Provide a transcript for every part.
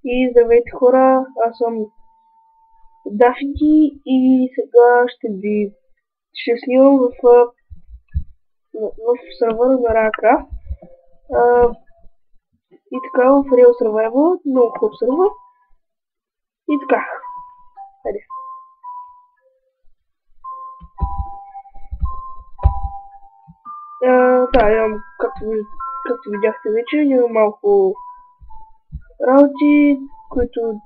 И здравейте хора, аз съм Дафики и сега ще снимам в сервера на Рака. И така в Real Survival, много хубав сервер. И така, хайде. Имам, както видяхте вече, имам малко работи, които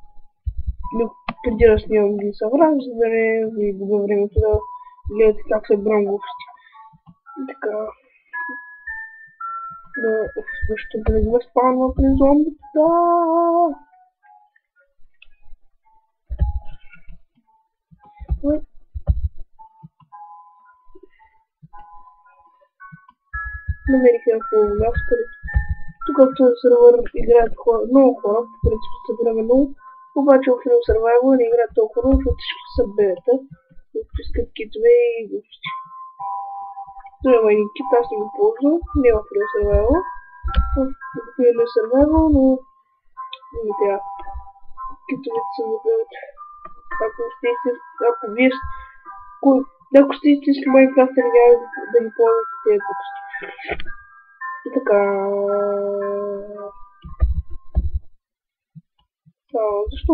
преди да снимам ги събрах, за да не ви губя времето да гледате как се брам глупости. И така, защо да не ме спалва при зомбите? Намерих някакво място, където тук в този сервер играят много хора, по принцип събираме много, обаче в Real Survival не играят толкова много, защото всички са бебета, които искат китове и глупости. Това има един кит, аз не го ползвам, не в Real Survival, в Real Survival, но не трябва. Китовете са забиват. Ако сте истински Майнкрафтър, няма да ги ползвате тези глупости. И така... защо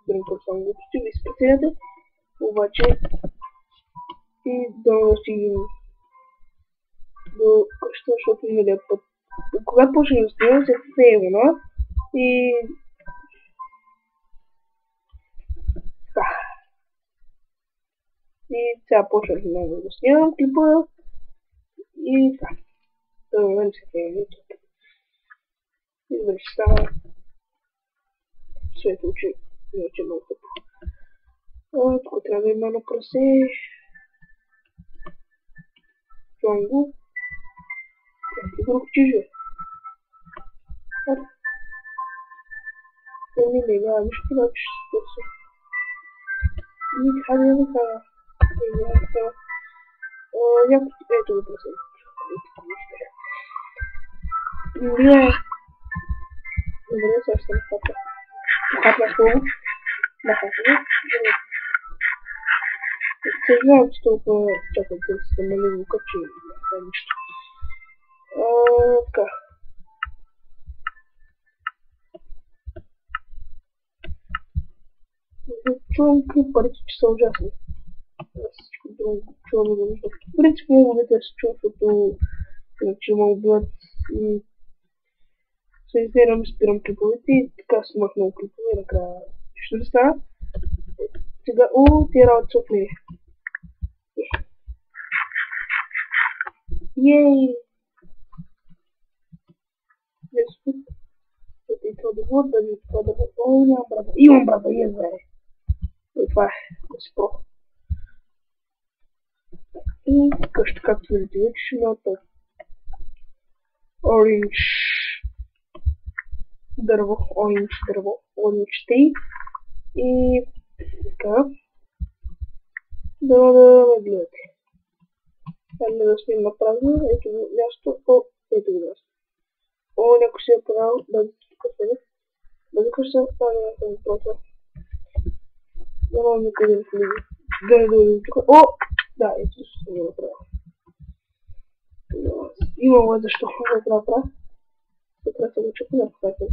дрънкам само глупости? Ви се преценяте. Обаче... И да стигнем до къщата, защото миналия път. Когато почнем да снимам, се фейлна. И... така. И сега почнах да снимам клипа. И така. В момент се фейлна. И да ще става светло, че иначе много тъпо. Тук трябва да има едно прасе. Чувам го. И друг чижа. Не, няма нищо, значи ще се търся. И хайде да го кажа. Ето го прасе. Не. Добре, сега ще ме хапя. Хапя хубаво. Да, хапя. Съжалявам, че толкова чакам да се намали звука, че не е нищо. Така. Чувам крипарите, че са ужасни. Всичко друго чувам и да нищо. В принцип много да се чува, защото иначе ме убиват и се изнервям и спирам клиповете и така снимах много клипове и накрая нищо не става. Сега, тия работи са отнели. Ей! И това да го да ви това да го... нямам брата. Имам брата, бе. И това е. Да си пробвам. И къща, както видите, вече ще има от оранж дърво, оранж тей. И така. Да ме гледате. Хайде да снимам на празно. Ето го място. Ето го място. Някой си е правил да тук седе. Да къща, няма да ми просто. Няма никъде да влезе. Да дойде тук. Да, ето ще го направя. Имало защо да направя. Сега се го чупа на покажа.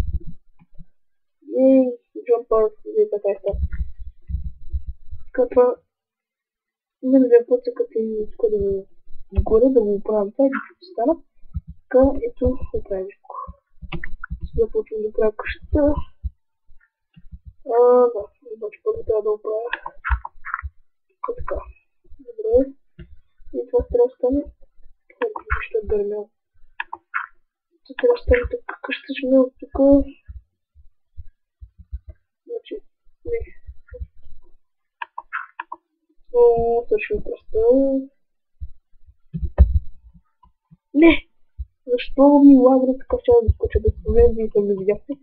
Джампър, вие така е става. Така това... Миналия път се като и тук да го горе, да го оправям това и да стана. Така, ето, оправим всичко. Сега почвам да правя къщата. Да, обаче първо трябва да оправя. Така. Добре. И това трябва да стане. Колко ще е дърмял. Това трябва да стане така. Къщата ще ме от тук. Значи, не. Точно просто. Не! Защо ми лагра така ще да скоча без проблем, вие съм не видяхте.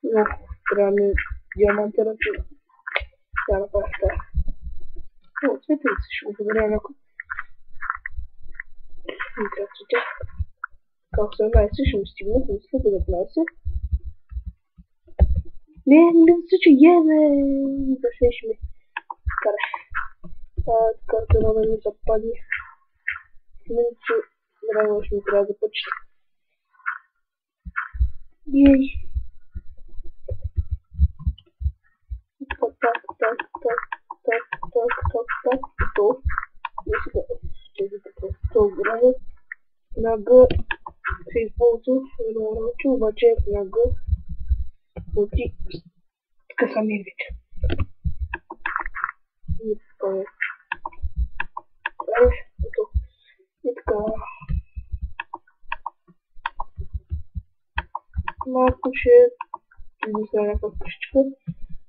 Но, трябва ми диамантера, че трябва да направя така. Светлица ще го подаря някой. И трябва цветя. Така, 18 ще ми стигнат, мисля 19. Не мисля, че да се ще ми кара. Така, дано да ми западне. Иначе, време ще ми трябва да почта. Ей! Так, готов. Сега ще ви такова време. На Г се използва рече, обаче на Г оти къса нервите. И така е. И така. Малко ще измисля някаква къщичка.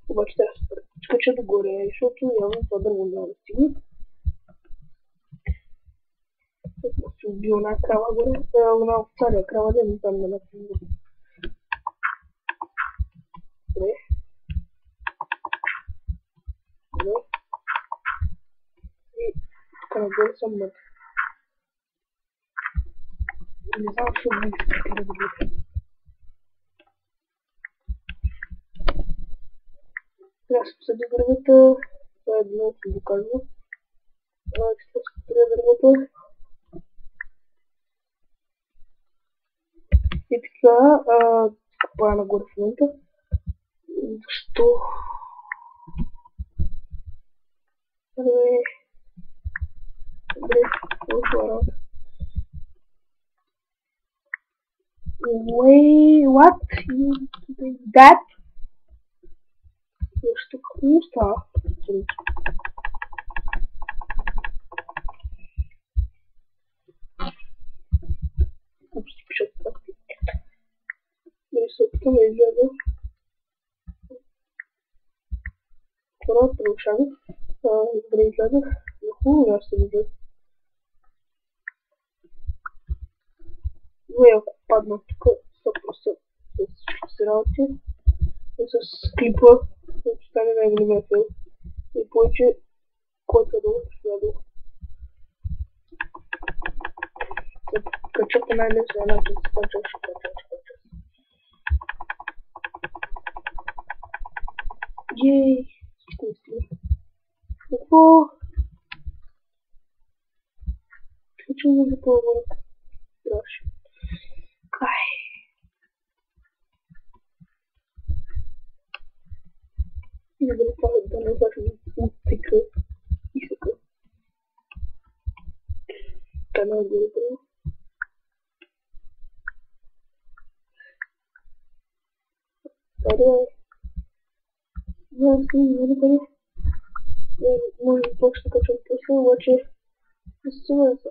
Обаче трябва да се скача догоре, защото явно това дърво няма да стигне. Си убил една крава горе, една овца, крава да не знам да напълно. Добре. Добре. И така нагоре съм мъртв. Не знам, защо не искате да бъде. Трябва да се посади дървета. Това е едно, ще го казва. Че се посади дървета. И така, копая нагоре в момента. Защо? Добре, това работа. Wait, what? You did that? Защо? Какво става? Se optăm izlează curat rușan izlează lucrul ăsta de nu e ocupat mă că să rauce să scripă să stane mai bine fel e poate cotul și adu că ce până ales la ce să face și face Yay! Вкусно. Какво? Почему не запълвам? Страшно. Ай. И да бъде да не запълвам мутика и съка. Канал го Добре. Добре. Може би пък ще качвам после, обаче не се сумя за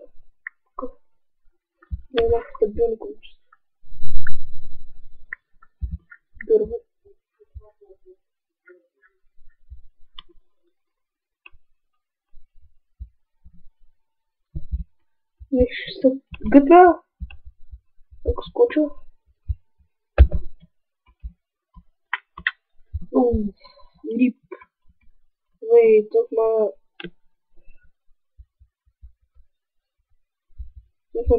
няма стабилно количество. Дърво. Не ще се гъбя, ако скоча. Рип. Wait, тут мы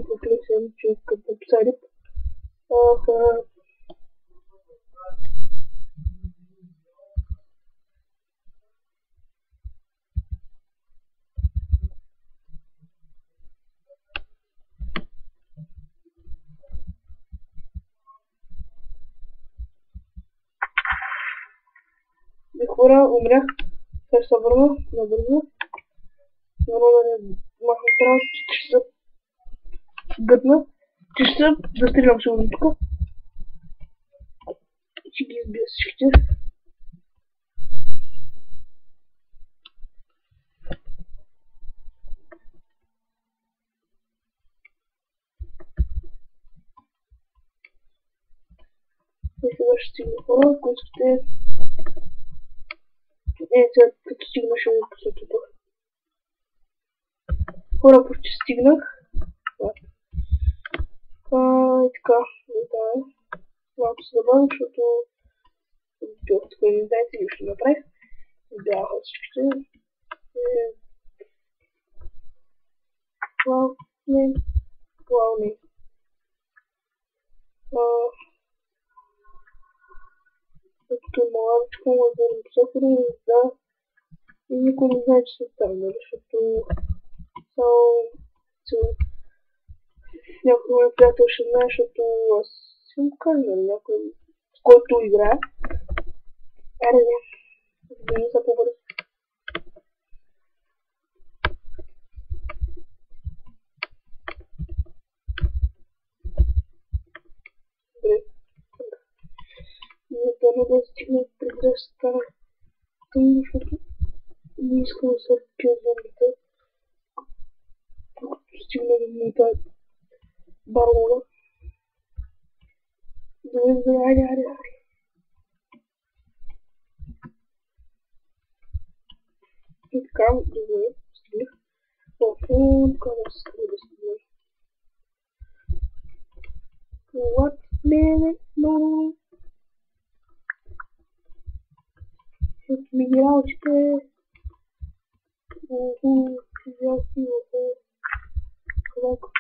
подключаем через капсарик. Ага. Хора, умрях. Сега ще се върна набързо. Няма да не махам трябва, че ще се гътна. Че ще се застрелям сигурно тук. Ще ги избия всичките. И сега ще стигна хора, които ще... сега като стигна ще го посетя тук. Хора, почти стигнах. И така, това е. Малко се забавя, защото бях тук не знаете ли ще направих. Бяха всичките. Плавне. Като маличко му записахме да и никой не знае, че са там, нали, защото само някой мой приятел ще знае, защото аз си му казвам някой, с който играе. Аре, не, не са по-бързо. Добре. Не трябва да стигна преди да стане тъмно, защото не искам да се отпия зомбите. Докато стигна до тази барона. Добре, айде. И така, добре, стигнах. Така да се стигна да стигна. What? Не, no. Ето минералчите. Физиалки, колко.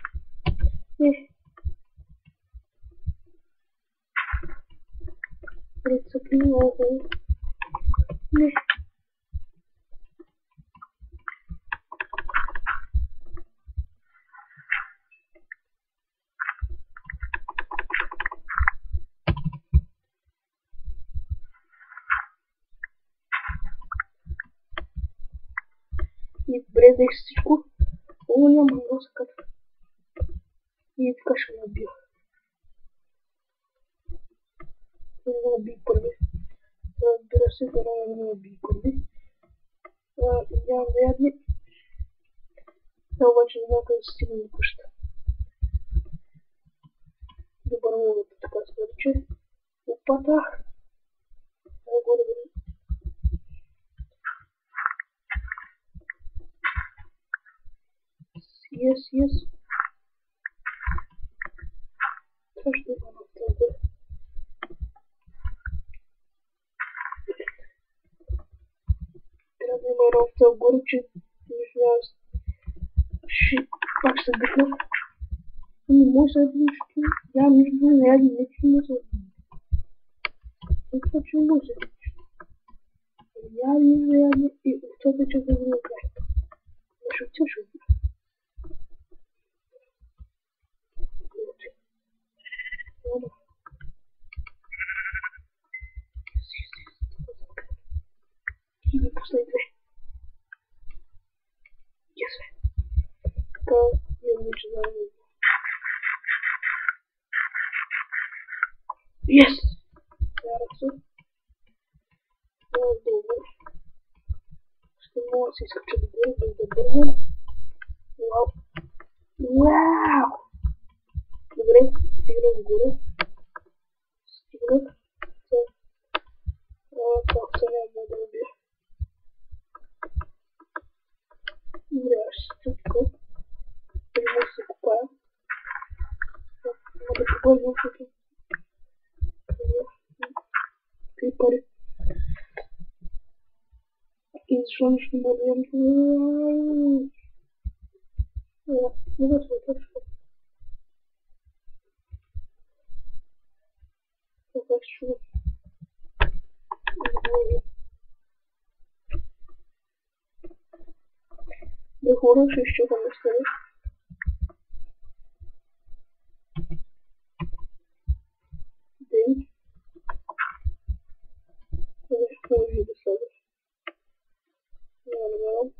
Рецепли, не. И добре, взех всичко. Няма много се катва. И така ще ме убия. Не ме убий първи. Разбира се, да не ме убий първи. Нямам да ядни. Обаче не знам къде се стигна до къща. Добър ловът, така се нарича. Лопата. Горе. Yes. Това ще има на това горе. Трябва да има едно в това горе, че пак се бихна. Не може да видим, че нямам нищо друго да ядем, не че може да видим. Това, че не може да видим. Нямам нищо да ядем и в това, че да видим край. Защото тя ще видим. И после две. Yes. Така, имам вече да видим. Yes! Ярко. Добре. Ще мога да се изкача догоре, да бързам. Вау! Добре, стигнах догоре. Стигнах. Пак се няма да убия. Добре, аз ще тук. Трябва да се купая. Няма да побързам, защото какви пари. И защо нищо не мога да ям? Не да се отършва. Това ще чува. Да хора ще изчакам да стане. Ден. Това ще може да слагаш. Няма.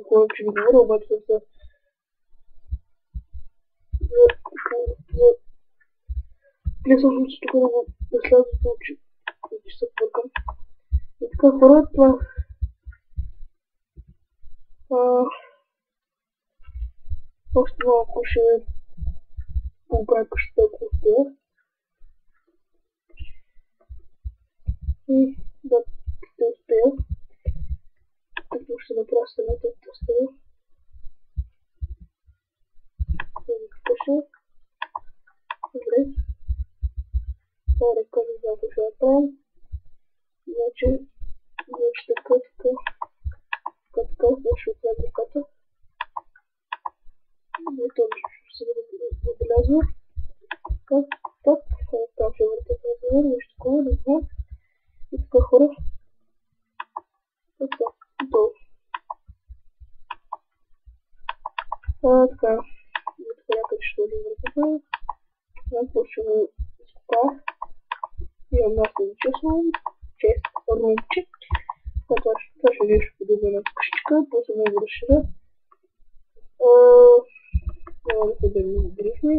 хора, че ви говоря, обаче са не съм случай тук да слязат очи, че се бъркам. И така хора, това още малко ще поправя къщата, ако успея. И да ще успея. Като ще направя самата тестове. Добре. Това ръка не знам какво ще направим. Значи така, ще отправим ръката. И това ще се забелязва. Так, там ще въртете например, нещо такова, не знам. И така хора. Така, готово. Така, някъде ще дойдем въртете. Какво ще го изкопая. Имам място за чест румче. Това ще нещо подобно на къщичка, после мога да разширя. Няма да се дадем грифни,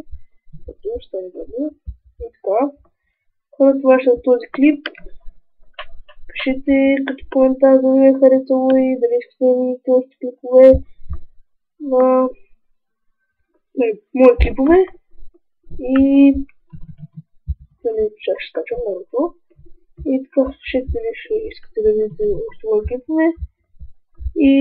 като ще стане добре. И така. Хора, това ще е този клип. Пишете като коментар да ви е харесало и дали искате да видите още клипове на мои клипове. И ще скачам новото. И така, пишете дали ще искате да видите още мои клипове. И